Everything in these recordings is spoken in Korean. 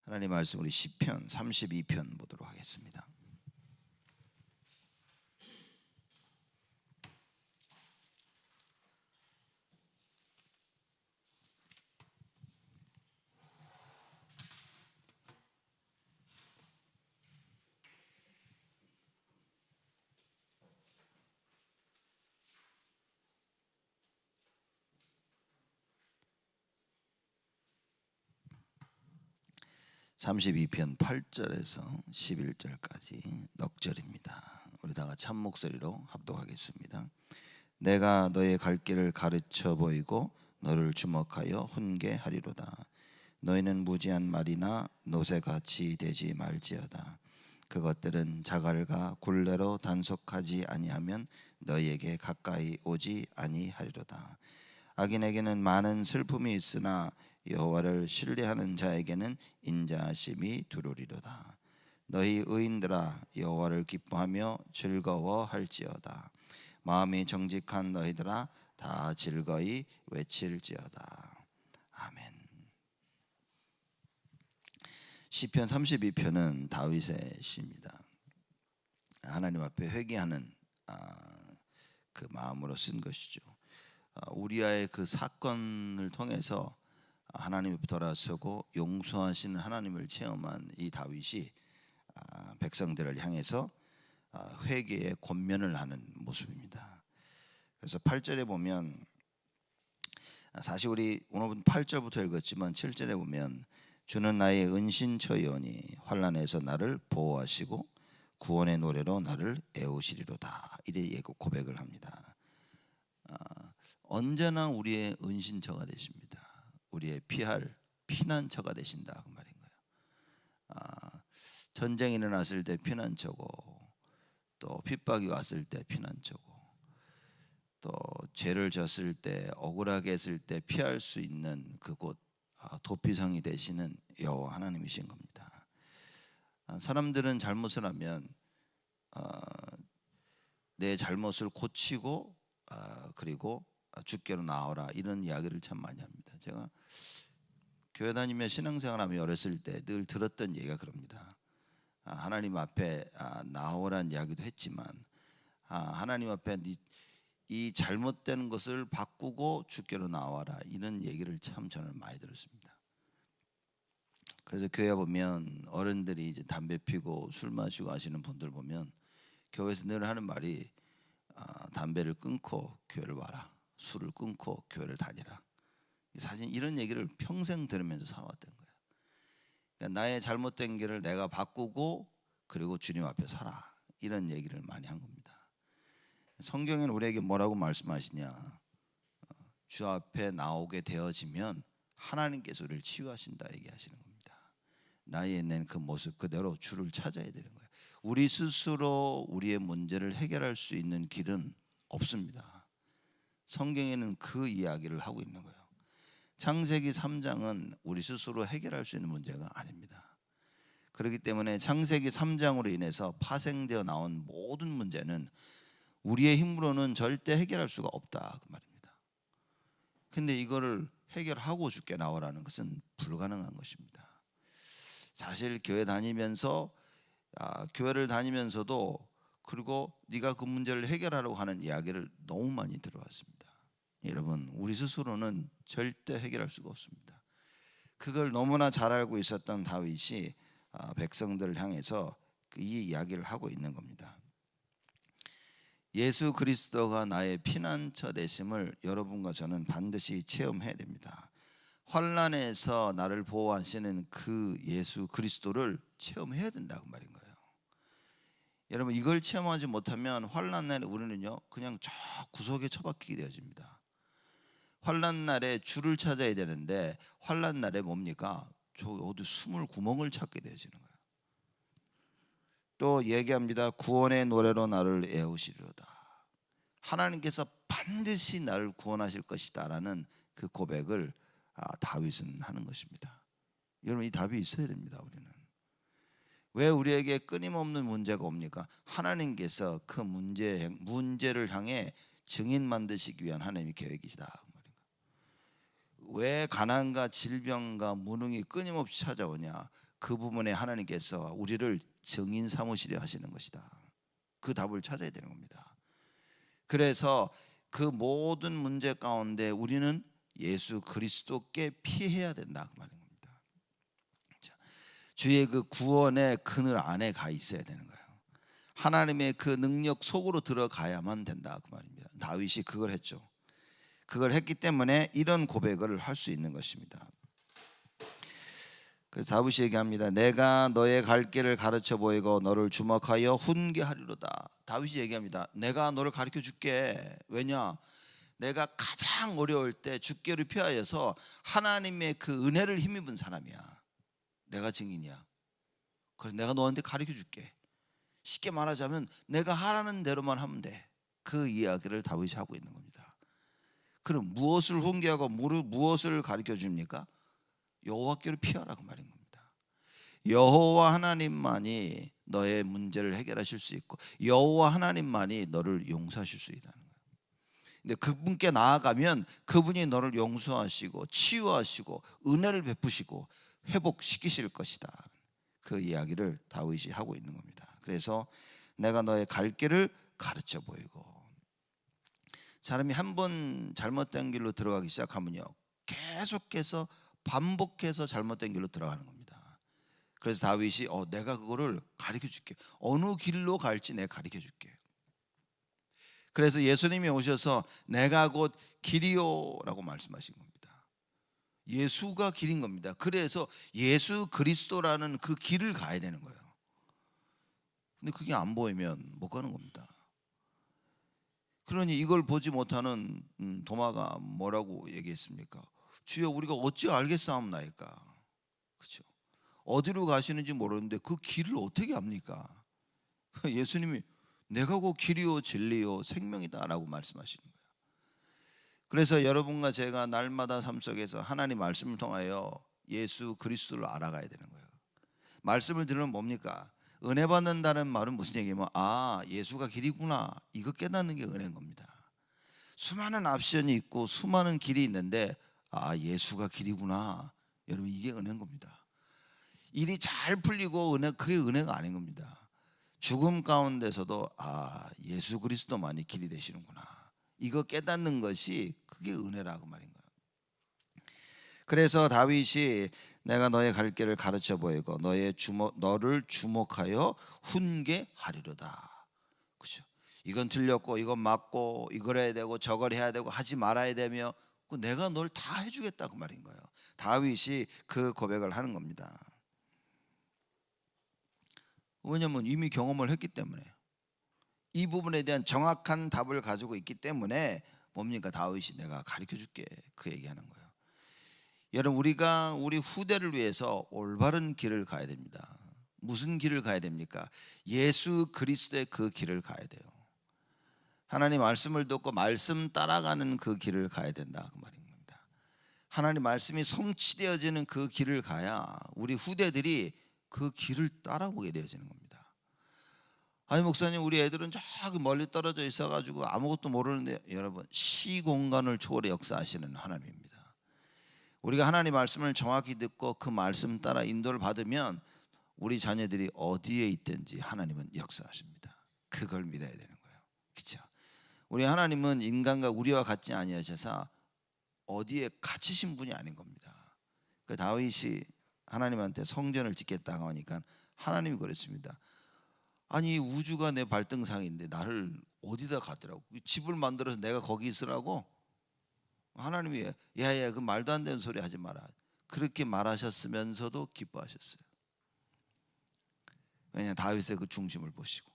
하나님 말씀 우리 시편 32편 보도록 하겠습니다. 삼십이 편 8절에서 11절까지 넉절입니다. 우리 다 같이 한 목소리로 합독하겠습니다. 내가 너의 갈 길을 가르쳐 보이고 너를 주목하여 훈계하리로다. 너희는 무지한 말이나 노새같이 되지 말지어다. 그것들은 자갈과 굴레로 단속하지 아니하면 너희에게 가까이 오지 아니하리로다. 악인에게는 많은 슬픔이 있으나 여호와를 신뢰하는 자에게는 인자하심이 두루리로다. 너희 의인들아 여호와를 기뻐하며 즐거워할지어다. 마음이 정직한 너희들아 다 즐거이 외칠지어다. 아멘. 시편 32편은 다윗의 시입니다. 하나님 앞에 회개하는 그 마음으로 쓴 것이죠. 우리아의 그 사건을 통해서 하나님 앞에 돌아서고 용서하시는 하나님을 체험한 이 다윗이 백성들을 향해서 회개의 권면을 하는 모습입니다. 그래서 8절에 보면 사실 우리 오늘 8절부터 읽었지만 7절에 보면 주는 나의 은신처이오니 환난에서 나를 보호하시고 구원의 노래로 나를 애우시리로다. 이래 고백을 합니다. 언제나 우리의 은신처가 되십니다. 우리의 피할 피난처가 되신다 그 말인 거예요. 전쟁이 일어났을 때 피난처고, 또 핍박이 왔을 때 피난처고, 또 죄를 졌을 때 억울하게 했을 때 피할 수 있는 그곳 도피성이 되시는 여호와 하나님이신 겁니다. 사람들은 잘못을 하면 내 잘못을 고치고 그리고 주께로 나오라 이런 이야기를 참 많이 합니다. 제가 교회 다니며 신앙생활하며 어렸을 때 늘 들었던 얘기가 그럽니다. 하나님 앞에 나오라는 이야기도 했지만 하나님 앞에 이 잘못된 것을 바꾸고 주께로 나와라 이런 얘기를 참 저는 많이 들었습니다. 그래서 교회 보면 어른들이 이제 담배 피고 술 마시고 하시는 분들 보면 교회에서 늘 하는 말이 담배를 끊고 교회를 와라, 술을 끊고 교회를 다니라. 사실 이런 얘기를 평생 들으면서 살아왔던 거예요. 그러니까 나의 잘못된 길을 내가 바꾸고 그리고 주님 앞에 서라 이런 얘기를 많이 한 겁니다. 성경에는 우리에게 뭐라고 말씀하시냐? 주 앞에 나오게 되어지면 하나님께서 우리를 치유하신다 얘기하시는 겁니다. 나의 낸 그 모습 그대로 주를 찾아야 되는 거예요. 우리 스스로 우리의 문제를 해결할 수 있는 길은 없습니다. 성경에는 그 이야기를 하고 있는 거예요. 창세기 3장은 우리 스스로 해결할 수 있는 문제가 아닙니다. 그렇기 때문에 창세기 3장으로 인해서 파생되어 나온 모든 문제는 우리의 힘으로는 절대 해결할 수가 없다 그 말입니다. 근데 이거를 해결하고 주께 나오라는 것은 불가능한 것입니다. 사실 교회 다니면서 교회를 다니면서도 그리고 네가 그 문제를 해결하려고 하는 이야기를 너무 많이 들어왔습니다. 여러분 우리 스스로는 절대 해결할 수가 없습니다. 그걸 너무나 잘 알고 있었던 다윗이 백성들을 향해서 이 이야기를 하고 있는 겁니다. 예수 그리스도가 나의 피난처 되심을 여러분과 저는 반드시 체험해야 됩니다. 환난에서 나를 보호하시는 그 예수 그리스도를 체험해야 된다고 말인 거예요. 여러분 이걸 체험하지 못하면 환난 날에 우리는요 그냥 저 구석에 처박히게 되어집니다. 환난 날에 주를 찾아야 되는데 환난 날에 뭡니까? 저 어디 숨을 구멍을 찾게 되어지는 거예요. 또 얘기합니다. 구원의 노래로 나를 애우시리로다. 하나님께서 반드시 나를 구원하실 것이다 라는 그 고백을 다윗은 하는 것입니다. 여러분 이 답이 있어야 됩니다. 우리는 왜 우리에게 끊임없는 문제가 옵니까? 하나님께서 그 문제를 향해 증인 만드시기 위한 하나님의 계획이시다. 왜 가난과 질병과 무능이 끊임없이 찾아오냐? 그 부분에 하나님께서 우리를 증인 삼으시려 하시는 것이다. 그 답을 찾아야 되는 겁니다. 그래서 그 모든 문제 가운데 우리는 예수 그리스도께 피해야 된다 그 말인 겁니다. 주의 그 구원의 그늘 안에 가 있어야 되는 거예요. 하나님의 그 능력 속으로 들어가야만 된다 그 말입니다. 다윗이 그걸 했죠. 그걸 했기 때문에 이런 고백을 할 수 있는 것입니다. 그래서 다윗이 얘기합니다. 내가 너의 갈 길을 가르쳐 보이고 너를 주목하여 훈계하리로다. 다윗이 얘기합니다. 내가 너를 가르쳐 줄게. 왜냐? 내가 가장 어려울 때 주께를 피하여서 하나님의 그 은혜를 힘입은 사람이야. 내가 증인이야. 그래서 내가 너한테 가르쳐 줄게. 쉽게 말하자면 내가 하라는 대로만 하면 돼. 그 이야기를 다윗이 하고 있는 겁니다. 그럼 무엇을 훈계하고 무엇을 가르쳐 줍니까? 여호와께로 피하라 그 말인 겁니다. 여호와 하나님만이 너의 문제를 해결하실 수 있고 여호와 하나님만이 너를 용서하실 수 있다는 거예요. 근데 그분께 나아가면 그분이 너를 용서하시고 치유하시고 은혜를 베푸시고 회복시키실 것이다. 그 이야기를 다윗이 하고 있는 겁니다. 그래서 내가 너의 갈 길을 가르쳐 보이고, 사람이 한 번 잘못된 길로 들어가기 시작하면요 계속해서 반복해서 잘못된 길로 들어가는 겁니다. 그래서 다윗이 내가 그거를 가르쳐 줄게. 어느 길로 갈지 내가 가르쳐 줄게. 그래서 예수님이 오셔서 내가 곧 길이요라고 말씀하신 겁니다. 예수가 길인 겁니다. 그래서 예수 그리스도라는 그 길을 가야 되는 거예요. 근데 그게 안 보이면 못 가는 겁니다. 그러니 이걸 보지 못하는 도마가 뭐라고 얘기했습니까? 주여 우리가 어찌 알겠사옵나이까. 그렇죠? 어디로 가시는지 모르는데 그 길을 어떻게 압니까? 예수님이 내가 곧 길이요 진리요 생명이다라고 말씀하시는 거예요. 그래서 여러분과 제가 날마다 삶 속에서 하나님 말씀을 통하여 예수 그리스도를 알아가야 되는 거예요. 말씀을 들으면 뭡니까? 은혜 받는다는 말은 무슨 얘기냐면 예수가 길이구나, 이거 깨닫는 게 은혜인 겁니다. 수많은 옵션이 있고 수많은 길이 있는데 예수가 길이구나, 여러분 이게 은혜인 겁니다. 일이 잘 풀리고 그게 은혜가 아닌 겁니다. 죽음 가운데서도 예수 그리스도만이 길이 되시는구나, 이거 깨닫는 것이 그게 은혜라고 말인 거예요. 그래서 다윗이 내가 너의 갈 길을 가르쳐 보이고 너를 주목하여 훈계하리로다. 그렇죠? 이건 틀렸고 이건 맞고 이걸 해야 되고 저걸 해야 되고 하지 말아야 되며 내가 널 다 해주겠다 그 말인 거예요. 다윗이 그 고백을 하는 겁니다. 왜냐하면 이미 경험을 했기 때문에, 이 부분에 대한 정확한 답을 가지고 있기 때문에 뭡니까? 다윗이 내가 가르쳐 줄게 그 얘기하는 거예요. 여러분 우리가 우리 후대를 위해서 올바른 길을 가야 됩니다. 무슨 길을 가야 됩니까? 예수 그리스도의 그 길을 가야 돼요. 하나님 말씀을 듣고 말씀 따라가는 그 길을 가야 된다 그 말입니다. 하나님 말씀이 성취되어지는 그 길을 가야 우리 후대들이 그 길을 따라오게 되어지는 겁니다. 아니 목사님 우리 애들은 저기 멀리 떨어져 있어가지고 아무것도 모르는데, 여러분 시공간을 초월해 역사하시는 하나님입니다. 우리가 하나님 말씀을 정확히 듣고 그 말씀 따라 인도를 받으면 우리 자녀들이 어디에 있든지 하나님은 역사하십니다. 그걸 믿어야 되는 거예요. 그렇죠? 우리 하나님은 인간과 우리와 같지 아니하셔서 어디에 갇히신 분이 아닌 겁니다. 그 다윗이 하나님한테 성전을 짓겠다고 하니까 하나님이 그랬습니다. 아니 우주가 내 발등상인데 나를 어디다 가더라고. 집을 만들어서 내가 거기 있으라고? 하나님이 야야 그 말도 안 되는 소리 하지 마라, 그렇게 말하셨으면서도 기뻐하셨어요. 왜냐, 다윗의 그 중심을 보시고.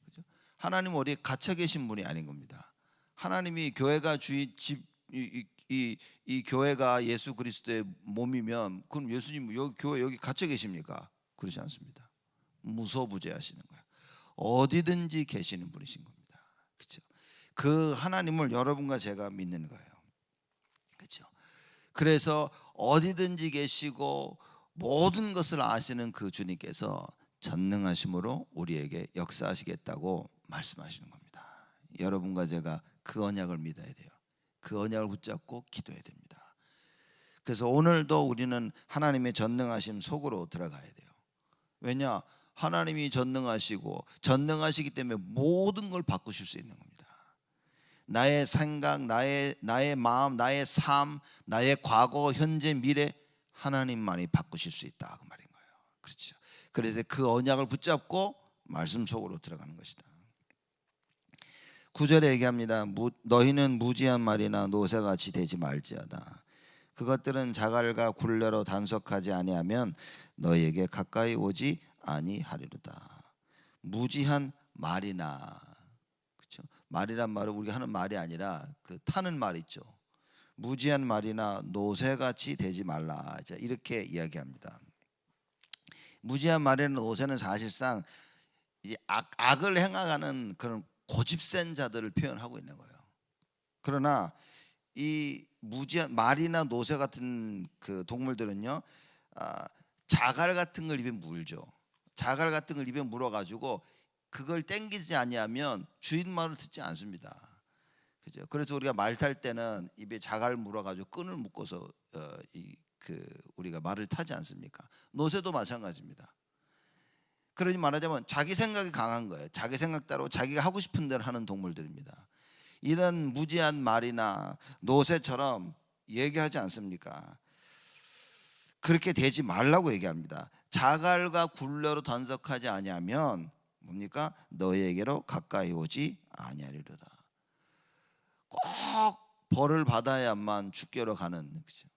그렇죠? 하나님 어디에 갇혀 계신 분이 아닌 겁니다. 하나님이 교회가 이 교회가 예수 그리스도의 몸이면 그럼 예수님 여기 교회 여기 갇혀 계십니까? 그렇지 않습니다. 무소부재하시는 거예요. 어디든지 계시는 분이신 겁니다. 그렇죠? 그 하나님을 여러분과 제가 믿는 거예요. 그렇죠? 그래서 어디든지 계시고 모든 것을 아시는 그 주님께서 전능하심으로 우리에게 역사하시겠다고 말씀하시는 겁니다. 여러분과 제가 그 언약을 믿어야 돼요. 그 언약을 붙잡고 기도해야 됩니다. 그래서 오늘도 우리는 하나님의 전능하심 속으로 들어가야 돼요. 왜냐? 하나님이 전능하시고 전능하시기 때문에 모든 걸 바꾸실 수 있는 겁니다. 나의 생각, 나의 마음, 나의 삶, 나의 과거, 현재, 미래 하나님만이 바꾸실 수 있다 그 말인 거예요. 그렇죠. 그래서 그 언약을 붙잡고 말씀 속으로 들어가는 것이다. 9절에 얘기합니다. 너희는 무지한 말이나 노새같이 되지 말지어다. 그것들은 자갈과 굴레로 단속하지 아니하면 너희에게 가까이 오지 아니하리로다. 무지한 말이나, 그렇죠? 말이란 말은 우리가 하는 말이 아니라 그 타는 말 있죠. 무지한 말이나 노새같이 되지 말라. 이렇게 이야기합니다. 무지한 말이나 노새는 사실상 이제 악을 행하는 그런 고집센 자들을 표현하고 있는 거예요. 그러나 이 무지한 말이나 노새 같은 그 동물들은요, 자갈 같은 걸 입에 물죠. 자갈 같은 걸 입에 물어가지고 그걸 땡기지 아니하면 주인 말을 듣지 않습니다. 그죠? 그래서 우리가 말 탈 때는 입에 자갈 물어가지고 끈을 묶어서 우리가 말을 타지 않습니까? 노새도 마찬가지입니다. 그러니 말하자면 자기 생각이 강한 거예요. 자기 생각대로 자기가 하고 싶은 대로 하는 동물들입니다. 이런 무지한 말이나 노새처럼 얘기하지 않습니까? 그렇게 되지 말라고 얘기합니다. 자갈과 굴레로 단속하지 아니하면 뭡니까? 너희에게로 가까이 오지 아니하리로다. 꼭 벌을 받아야만 주께로 가는, 그렇죠?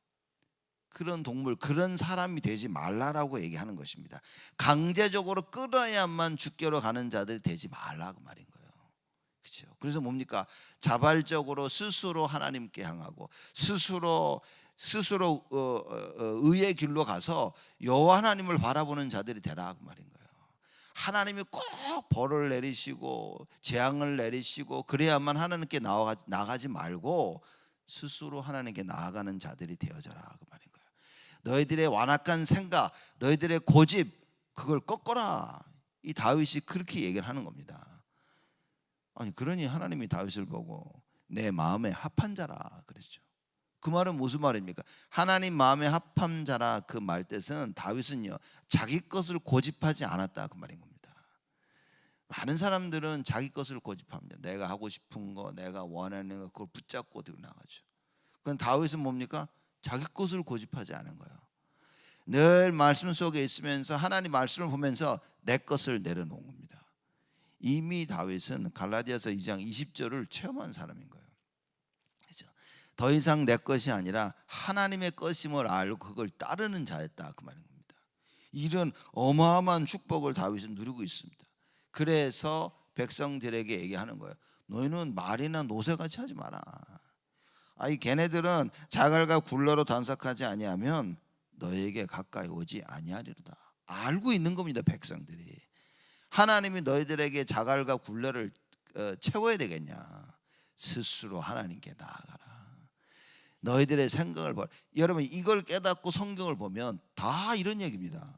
그런 동물, 그런 사람이 되지 말라라고 얘기하는 것입니다. 강제적으로 끌어야만 주께로 가는 자들이 되지 말라고 말인 거예요. 그렇죠? 그래서 뭡니까? 자발적으로 스스로 하나님께 향하고 스스로 의의 길로 가서 여호와 하나님을 바라보는 자들이 되라 그 말인 거예요. 하나님이 꼭 벌을 내리시고 재앙을 내리시고 그래야만 하나님께 나가지 말고 스스로 하나님께 나아가는 자들이 되어져라 그 말인 거예요. 너희들의 완악한 생각, 너희들의 고집, 그걸 꺾어라. 이 다윗이 그렇게 얘기를 하는 겁니다. 아니 그러니 하나님이 다윗을 보고 내 마음에 합한 자라 그랬죠. 그 말은 무슨 말입니까? 하나님 마음에 합한 자라 그 말 뜻은 다윗은요 자기 것을 고집하지 않았다 그 말인 겁니다. 많은 사람들은 자기 것을 고집합니다. 내가 하고 싶은 거, 내가 원하는 거 그걸 붙잡고 들고 나가죠. 그건 다윗은 뭡니까? 자기 것을 고집하지 않은 거예요. 늘 말씀 속에 있으면서 하나님 말씀을 보면서 내 것을 내려놓은 겁니다. 이미 다윗은 갈라디아서 2장 20절을 체험한 사람인 거예요. 그렇죠? 더 이상 내 것이 아니라 하나님의 것임을 알고 그걸 따르는 자였다 그 말인 겁니다. 이런 어마어마한 축복을 다윗은 누리고 있습니다. 그래서 백성들에게 얘기하는 거예요. 너희는 말이나 노새같이 하지 마라. 아이 걔네들은 자갈과 굴레로 단속하지 아니하면 너에게 가까이 오지 아니하리로다. 알고 있는 겁니다. 백성들이. 하나님이 너희들에게 자갈과 굴레를 채워야 되겠냐? 스스로 하나님께 나아가라. 너희들의 생각을 봐. 여러분 이걸 깨닫고 성경을 보면 다 이런 얘기입니다.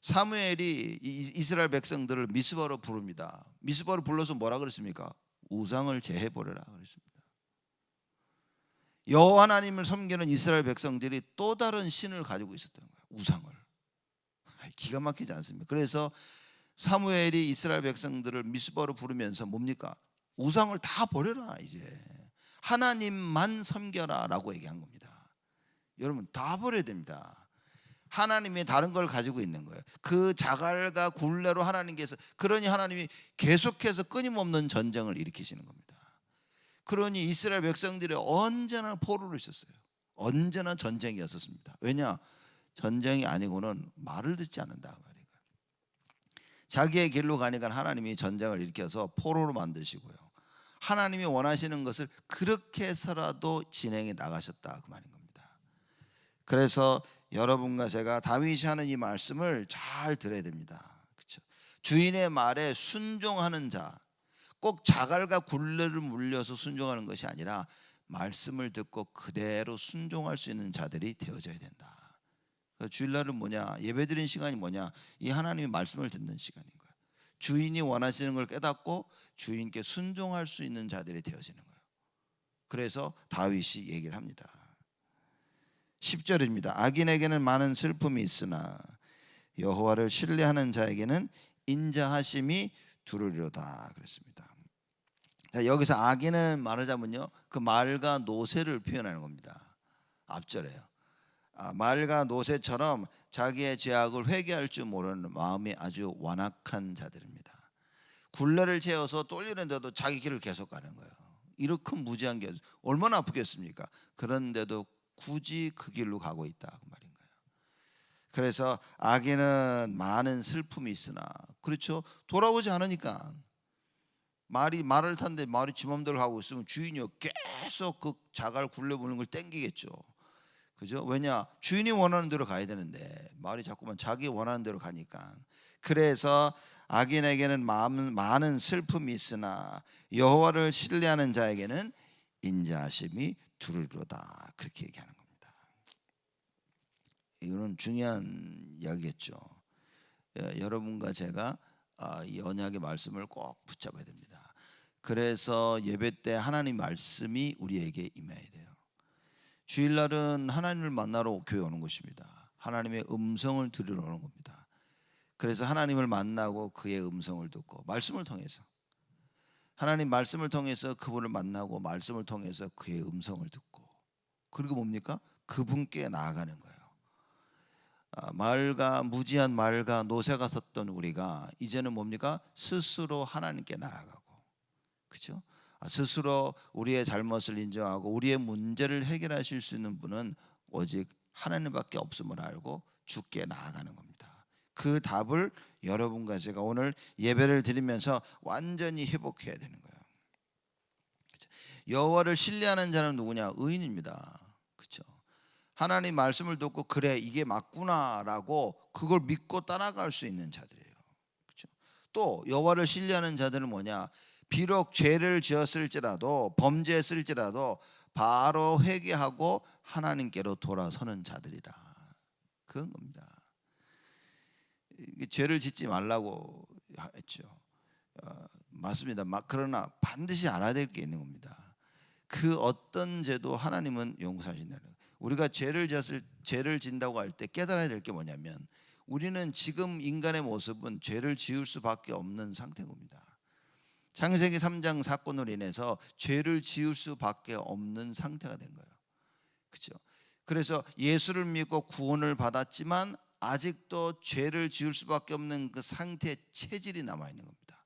사무엘이 이스라엘 백성들을 미스바로 부릅니다. 미스바로 불러서 뭐라 그랬습니까? 우상을 제해버려라 그랬습니다. 여호와 하나님을 섬기는 이스라엘 백성들이 또 다른 신을 가지고 있었던 거예요. 우상을. 기가 막히지 않습니까? 그래서 사무엘이 이스라엘 백성들을 미스바로 부르면서 뭡니까? 우상을 다 버려라 이제. 하나님만 섬겨라 라고 얘기한 겁니다. 여러분 다 버려야 됩니다. 하나님이 다른 걸 가지고 있는 거예요. 그 자갈과 굴레로 하나님께서, 그러니 하나님이 계속해서 끊임없는 전쟁을 일으키시는 겁니다. 그러니 이스라엘 백성들이 언제나 포로로 있었어요. 언제나 전쟁이었었습니다. 왜냐? 전쟁이 아니고는 말을 듣지 않는다 말이에요. 자기의 길로 가니까 하나님이 전쟁을 일으켜서 포로로 만드시고요. 하나님이 원하시는 것을 그렇게 해서라도 진행해 나가셨다 그 말인 겁니다. 그래서 여러분과 제가 다윗이 하는 이 말씀을 잘 들어야 됩니다. 그렇죠? 주인의 말에 순종하는 자, 꼭 자갈과 굴레를 물려서 순종하는 것이 아니라 말씀을 듣고 그대로 순종할 수 있는 자들이 되어져야 된다. 주일날은 뭐냐? 예배드리는 시간이 뭐냐? 이 하나님의 말씀을 듣는 시간인 거예요. 주인이 원하시는 걸 깨닫고 주인께 순종할 수 있는 자들이 되어지는 거예요. 그래서 다윗이 얘기를 합니다. 10절입니다. 악인에게는 많은 슬픔이 있으나 여호와를 신뢰하는 자에게는 인자하심이 두루리로다 그랬습니다. 자, 여기서 악인은 말하자면요, 그 말과 노새를 표현하는 겁니다. 앞절에요. 말과 노새처럼 자기의 죄악을 회개할 줄 모르는 마음이 아주 완악한 자들입니다. 굴레를 채워서 돌리는데도 자기 길을 계속 가는 거예요. 이렇게 무지한 게 얼마나 아프겠습니까? 그런데도 굳이 그 길로 가고 있다 그 말인 거예요. 그래서 악인은 많은 슬픔이 있으나, 그렇죠, 돌아오지 않으니까. 말을 탔는데 말이 지 맘대로 하고 있으면 주인이 계속 그 자갈 굴려보는 걸 땡기겠죠. 그죠? 왜냐, 주인이 원하는 대로 가야 되는데 말이 자꾸만 자기 원하는 대로 가니까. 그래서 악인에게는 많은 슬픔이 있으나 여호와를 신뢰하는 자에게는 인자하심이 두루리로다 그렇게 얘기하는 겁니다. 이거는 중요한 이야기겠죠. 여러분과 제가 이 언약의 말씀을 꼭 붙잡아야 됩니다. 그래서 예배 때 하나님 말씀이 우리에게 임해야 돼요. 주일날은 하나님을 만나러 교회 오는 것입니다. 하나님의 음성을 들으러 오는 겁니다. 그래서 하나님을 만나고 그의 음성을 듣고, 말씀을 통해서 하나님 말씀을 통해서 그분을 만나고, 말씀을 통해서 그의 음성을 듣고, 그리고 뭡니까? 그분께 나아가는 거예요. 무지한 말과 노새가 섰던 우리가 이제는 뭡니까? 스스로 하나님께 나아가고, 그렇죠? 스스로 우리의 잘못을 인정하고 우리의 문제를 해결하실 수 있는 분은 오직 하나님밖에 없음을 알고 주께 나아가는 겁니다. 그 답을 여러분과 제가 오늘 예배를 드리면서 완전히 회복해야 되는 거예요. 그렇죠? 여호와를 신뢰하는 자는 누구냐? 의인입니다. 그렇죠? 하나님 말씀을 듣고 그래 이게 맞구나라고 그걸 믿고 따라갈 수 있는 자들이에요. 그렇죠? 또 여호와를 신뢰하는 자들은 뭐냐? 비록 죄를 지었을지라도, 범죄했을지라도 바로 회개하고 하나님께로 돌아서는 자들이라, 그런 겁니다. 죄를 짓지 말라고 했죠. 맞습니다. 그러나 반드시 알아야 될 게 있는 겁니다. 그 어떤 죄도 하나님은 용서하신다는 거예요. 우리가 죄를 진다고 할 때 깨달아야 될 게 뭐냐면, 우리는 지금 인간의 모습은 죄를 지을 수밖에 없는 상태인 겁니다. 창세기 3장 사건으로 인해서 죄를 지을 수밖에 없는 상태가 된 거예요. 그렇죠? 그래서 예수를 믿고 구원을 받았지만 아직도 죄를 지을 수밖에 없는 그 상태의 체질이 남아 있는 겁니다.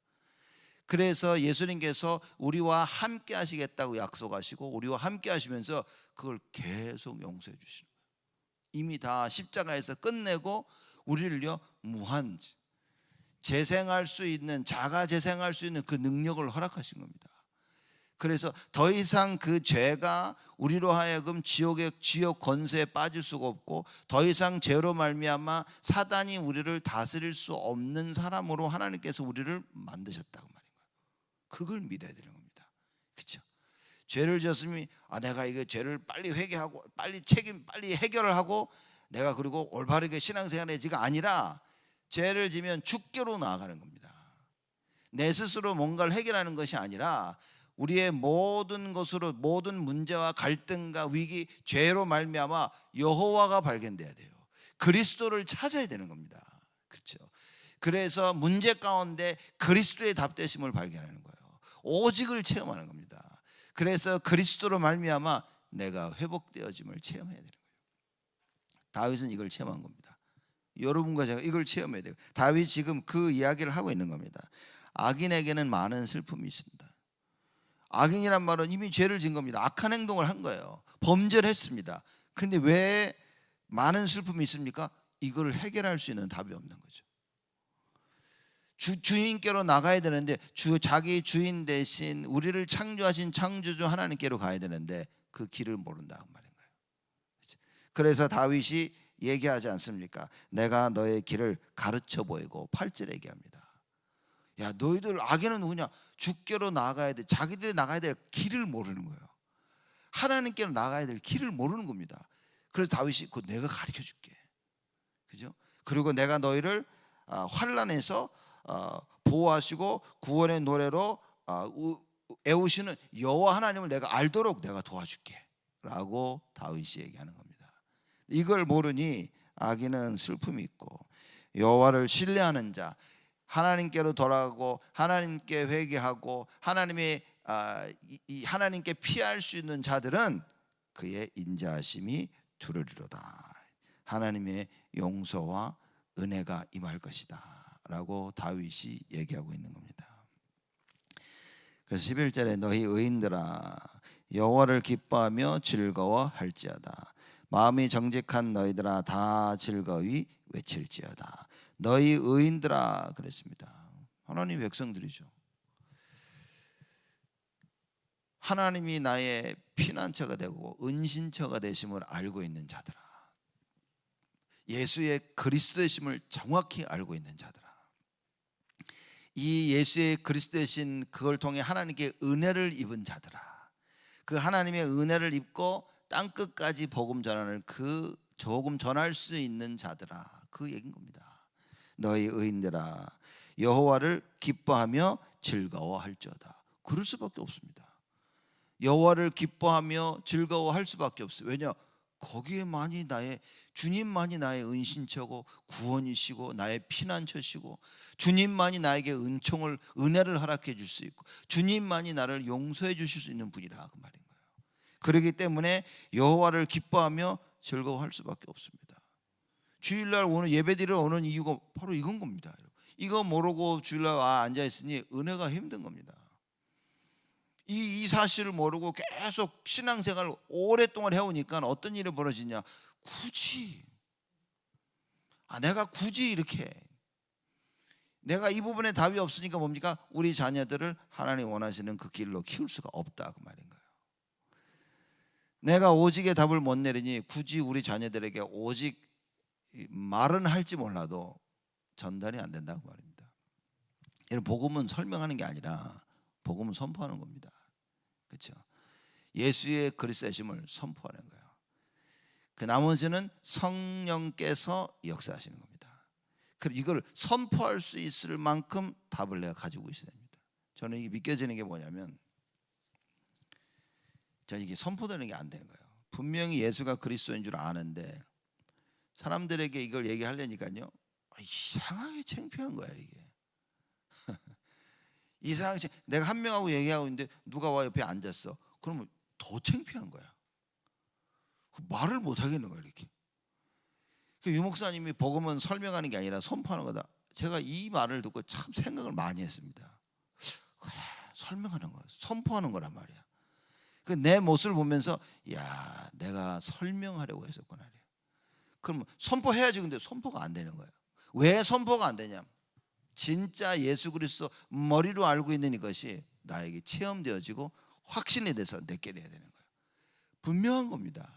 그래서 예수님께서 우리와 함께 하시겠다고 약속하시고 우리와 함께 하시면서 그걸 계속 용서해 주시는 거예요. 이미 다 십자가에서 끝내고 우리를요 무한 재생할 수 있는, 자가 재생할 수 있는 그 능력을 허락하신 겁니다. 그래서 더 이상 그 죄가 우리로 하여금 지옥 권세에 빠질 수가 없고, 더 이상 죄로 말미암아 사단이 우리를 다스릴 수 없는 사람으로 하나님께서 우리를 만드셨다고 말인 거예요. 그걸 믿어야 되는 겁니다. 그렇죠? 죄를 지었으면 내가 이거 죄를 빨리 회개하고 빨리 해결을 하고 내가 그리고 올바르게 신앙생활 해지가 아니라, 죄를 지면 주께로 나아가는 겁니다. 내 스스로 뭔가를 해결하는 것이 아니라 우리의 모든 것으로, 모든 문제와 갈등과 위기, 죄로 말미암아 여호와가 발견돼야 돼요. 그리스도를 찾아야 되는 겁니다. 그렇죠? 그래서 문제 가운데 그리스도의 답되심을 발견하는 거예요. 오직을 체험하는 겁니다. 그래서 그리스도로 말미암아 내가 회복되어짐을 체험해야 되는 거예요. 다윗은 이걸 체험한 겁니다. 여러분과 제가 이걸 체험해야 돼요. 다윗이 지금 그 이야기를 하고 있는 겁니다. 악인에게는 많은 슬픔이 있습니다. 악인이란 말은 이미 죄를 진 겁니다. 악한 행동을 한 거예요. 범죄를 했습니다. 근데 왜 많은 슬픔이 있습니까? 이걸 해결할 수 있는 답이 없는 거죠. 주인께로 나가야 되는데, 자기 주인 대신 우리를 창조하신 창조주 하나님께로 가야 되는데 그 길을 모른다고 말인 거예요. 그래서 다윗이 얘기하지 않습니까? 내가 너의 길을 가르쳐 보이고, 8절에 얘기합니다. 야, 너희들 악인은 누구냐? 주께로 나가야 돼. 자기들이 나가야 될 길을 모르는 거예요. 하나님께로 나가야 될 길을 모르는 겁니다. 그래서 다윗이 내가 가르쳐 줄게. 그죠? 그리고 내가 너희를 환난에서 보호하시고 구원의 노래로 애우시는 여호와 하나님을 내가 알도록 내가 도와줄게 라고 다윗이 얘기하는 겁니다. 이걸 모르니 악인은 슬픔이 있고 여호와를 신뢰하는 자, 하나님께로 돌아가고 하나님께 회개하고 하나님께 피할 수 있는 자들은 그의 인자하심이 두루리로다. 하나님의 용서와 은혜가 임할 것이다 라고 다윗이 얘기하고 있는 겁니다. 그래서 11절에 너희 의인들아 여호와를 기뻐하며 즐거워할지어다. 마음이 정직한 너희들아 다 즐거이 외칠지어다. 너희 의인들아 그랬습니다. 하나님 백성들이죠. 하나님이 나의 피난처가 되고 은신처가 되심을 알고 있는 자들아, 예수의 그리스도 되심을 정확히 알고 있는 자들아, 이 예수의 그리스도 되신 그걸 통해 하나님께 은혜를 입은 자들아, 그 하나님의 은혜를 입고 땅끝까지 복음 전환을 조금 전할 수 있는 자들아, 그 얘기인 겁니다. 너희 의인들아 여호와를 기뻐하며 즐거워할지어다. 그럴 수밖에 없습니다. 여호와를 기뻐하며 즐거워할 수밖에 없어요. 왜냐? 거기에만이 주님만이 나의 은신처고 구원이시고 나의 피난처시고 주님만이 나에게 은혜를 허락해 줄 수 있고 주님만이 나를 용서해 주실 수 있는 분이라 그 말인 거예요. 그렇기 때문에 여호와를 기뻐하며 즐거워할 수밖에 없습니다. 주일날 오늘 예배드리러 오는 이유가 바로 이건 겁니다. 이거 모르고 주일날 앉아 있으니 은혜가 힘든 겁니다. 이 사실을 모르고 계속 신앙생활을 오랫동안 해오니까 어떤 일이 벌어지냐? 내가 굳이 이렇게 내가 이 부분에 답이 없으니까 뭡니까? 우리 자녀들을 하나님 원하시는 그 길로 키울 수가 없다 그 말인 거예요. 내가 오직의 답을 못 내리니 굳이 우리 자녀들에게 오직 말은 할지 몰라도 전달이 안 된다고 말입니다. 여러분, 복음은 설명하는 게 아니라 복음은 선포하는 겁니다. 그렇죠? 예수의 그리스도심을 선포하는 거예요. 그 나머지는 성령께서 역사하시는 겁니다. 그럼 이걸 선포할 수 있을 만큼 답을 내가 가지고 있어야 됩니다. 저는 이게 믿겨지는 게 뭐냐면, 저는 이게 선포되는 게 안 되는 거예요. 분명히 예수가 그리스도인 줄 아는데 사람들에게 이걸 얘기하려니까요, 이상하게 창피한 거야 이게. 이상하게 내가 한 명하고 얘기하고 있는데 누가 와 옆에 앉았어. 그러면 더 창피한 거야. 말을 못 하겠는 거야 이렇게. 그 유목사님이 복음은 설명하는 게 아니라 선포하는 거다. 제가 이 말을 듣고 참 생각을 많이 했습니다. 그래, 설명하는 거야, 선포하는 거란 말이야. 그 내 모습을 보면서 야, 내가 설명하려고 했었구나. 그럼 선포해야지. 근데 선포가 안 되는 거예요. 왜 선포가 안 되냐? 진짜 예수 그리스도 머리로 알고 있는 이것이 나에게 체험되어지고 확신이 돼서 내게 돼야 되는 거예요. 분명한 겁니다.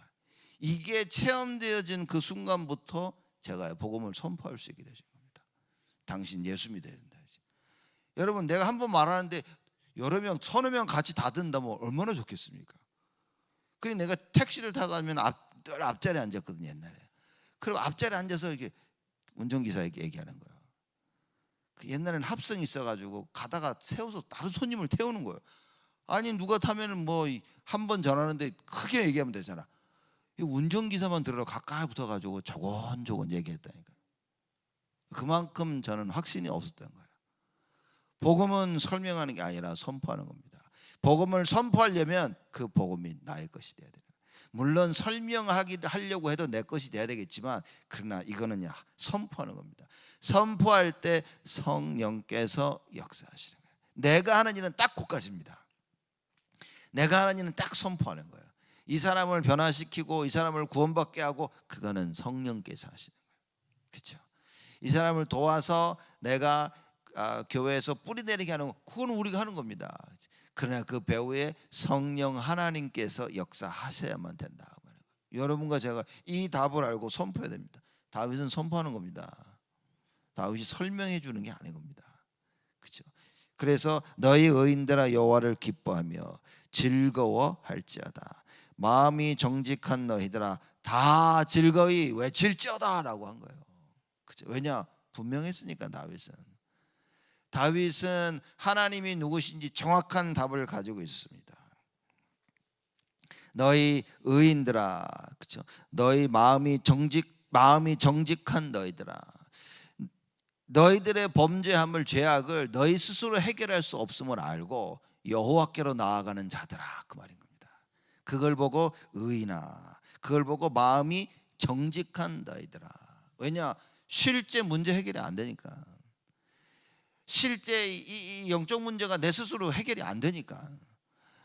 이게 체험되어진 그 순간부터 제가 복음을 선포할 수 있게 되신 겁니다. 당신 예수 믿어야 된다. 여러분, 내가 한 번 말하는데 여러 명, 서너 명 같이 다 듣는다면 얼마나 좋겠습니까? 그래서 내가 택시를 타고 가면 늘 앞자리에 앉았거든요 옛날에. 그리고 앞자리에 앉아서 이렇게 운전기사에게 얘기하는 거예요. 그 옛날에는 합성이 있어가지고 가다가 세워서 다른 손님을 태우는 거예요. 아니 누가 타면은 뭐 한 번 전하는데 크게 얘기하면 되잖아. 이 운전기사만 들으러 가까이 붙어가지고 조곤조곤 얘기했다니까. 그만큼 저는 확신이 없었던 거예요. 복음은 설명하는 게 아니라 선포하는 겁니다. 복음을 선포하려면 그 복음이 나의 것이 돼야 돼요. 물론 설명하려고 해도 내 것이 돼야 되겠지만, 그러나 이거는 선포하는 겁니다. 선포할 때 성령께서 역사하시는 거예요. 내가 하는 일은 딱 그것까지입니다. 내가 하는 일은 딱 선포하는 거예요. 이 사람을 변화시키고 이 사람을 구원받게 하고, 그거는 성령께서 하시는 거예요. 그렇죠? 이 사람을 도와서 내가 교회에서 뿌리 내리게 하는 거, 그건 우리가 하는 겁니다. 그러나 그 배후에 성령 하나님께서 역사하셔야만 된다. 여러분과 제가 이 답을 알고 선포해야 됩니다. 다윗은 선포하는 겁니다. 다윗이 설명해 주는 게 아닌 겁니다. 그렇죠? 그래서 너희 의인들아 여호와를 기뻐하며 즐거워할지어다. 마음이 정직한 너희들아 다 즐거이 외칠지어다라고 한 거예요. 그렇죠? 왜냐? 분명했으니까. 다윗은 하나님이 누구신지 정확한 답을 가지고 있습니다. 너희 의인들아, 그렇죠? 너희 마음이 정직한 너희들아, 너희들의 범죄함을 죄악을 너희 스스로 해결할 수 없음을 알고 여호와께로 나아가는 자들아, 그 말인 겁니다. 그걸 보고 의인아, 그걸 보고 마음이 정직한 너희들아. 왜냐? 실제 문제 해결이 안 되니까. 실제 이 영적 문제가 내 스스로 해결이 안 되니까.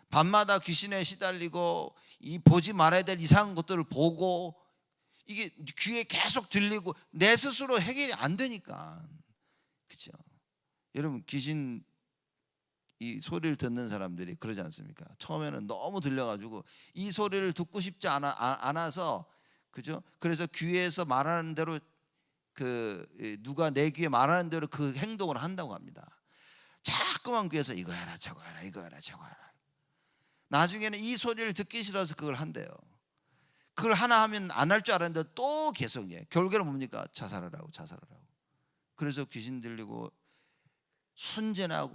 밤마다 귀신에 시달리고 이 보지 말아야 될 이상한 것들을 보고 이게 귀에 계속 들리고 내 스스로 해결이 안 되니까. 그렇죠? 여러분, 귀신 이 소리를 듣는 사람들이 그러지 않습니까? 처음에는 너무 들려가지고 이 소리를 듣고 싶지 않아서, 그죠? 그래서 귀에서 말하는 대로 누가 내 귀에 말하는 대로 그 행동을 한다고 합니다. 자꾸만 귀에서 이거 해라 저거 해라 이거 해라 저거 해라. 나중에는 이 소리를 듣기 싫어서 그걸 한대요. 그걸 하나 하면 안 할 줄 알았는데 또 계속 해. 결국에는 뭡니까? 자살하라고. 그래서 귀신 들리고 순진한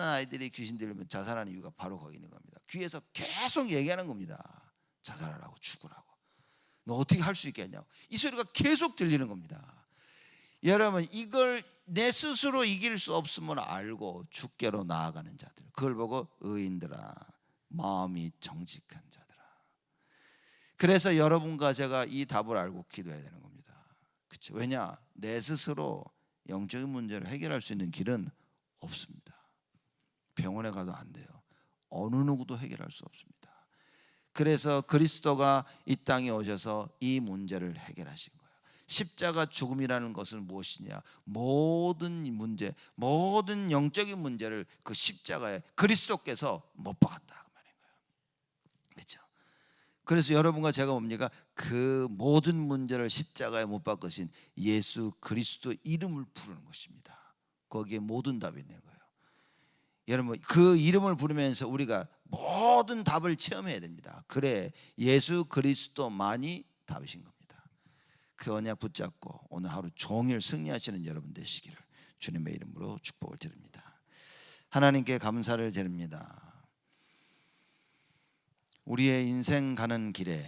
아이들이 귀신 들리면 자살하는 이유가 바로 거기 있는 겁니다. 귀에서 계속 얘기하는 겁니다. 자살하라고, 죽으라고. 너 어떻게 할 수 있겠냐고. 이 소리가 계속 들리는 겁니다. 여러분, 이걸 내 스스로 이길 수 없음을 알고 주께로 나아가는 자들, 그걸 보고 의인들아, 마음이 정직한 자들아. 그래서 여러분과 제가 이 답을 알고 기도해야 되는 겁니다. 그렇죠? 왜냐? 내 스스로 영적인 문제를 해결할 수 있는 길은 없습니다. 병원에 가도 안 돼요. 어느 누구도 해결할 수 없습니다. 그래서 그리스도가 이 땅에 오셔서 이 문제를 해결하신 거예요. 십자가 죽음이라는 것은 무엇이냐? 모든 문제, 모든 영적인 문제를 그 십자가에 그리스도께서 못 박았다 그 말인 거예요. 그렇죠? 그래서 여러분과 제가 뭡니까? 그 모든 문제를 십자가에 못 박으신 예수 그리스도 이름을 부르는 것입니다. 거기에 모든 답이 있는 거예요. 여러분, 그 이름을 부르면서 우리가 모든 답을 체험해야 됩니다. 그래 예수 그리스도만이 답이신 겁니다. 그 언약 붙잡고 오늘 하루 종일 승리하시는 여러분 되시기를 주님의 이름으로 축복을 드립니다. 하나님께 감사를 드립니다. 우리의 인생 가는 길에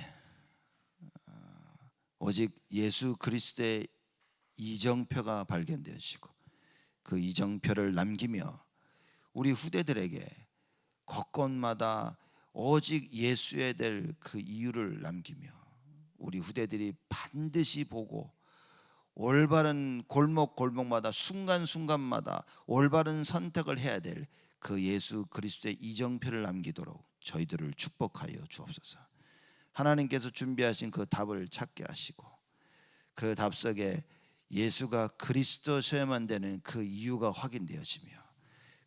오직 예수 그리스도의 이정표가 발견되어지고 그 이정표를 남기며 우리 후대들에게 곳곳마다 오직 예수에 될 그 이유를 남기며 우리 후대들이 반드시 보고 올바른 골목골목마다 순간순간마다 올바른 선택을 해야 될 그 예수 그리스도의 이정표를 남기도록 저희들을 축복하여 주옵소서. 하나님께서 준비하신 그 답을 찾게 하시고 그 답 속에 예수가 그리스도셔야만 되는 그 이유가 확인되어지며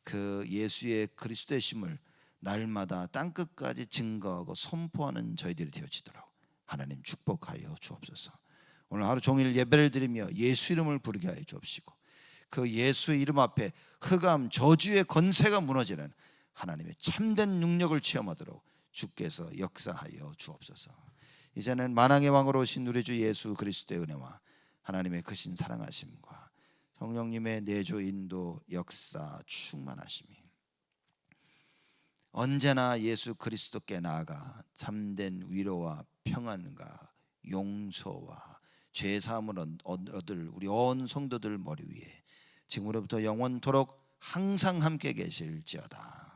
그 예수의 그리스도의 심을 날마다 땅끝까지 증거하고 선포하는 저희들이 되어지도록 하나님 축복하여 주옵소서. 오늘 하루 종일 예배를 드리며 예수 이름을 부르게 하여 주옵시고 그 예수 이름 앞에 흑암 저주의 권세가 무너지는 하나님의 참된 능력을 체험하도록 주께서 역사하여 주옵소서. 이제는 만왕의 왕으로 오신 우리 주 예수 그리스도의 은혜와 하나님의 크신 사랑하심과 성령님의 내주 인도 역사 충만하심이 언제나 예수 그리스도께 나아가 참된 위로와 평안과 용서와 죄사함을 얻을 우리 온 성도들 머리 위에 지금으로부터 영원토록 항상 함께 계실지어다.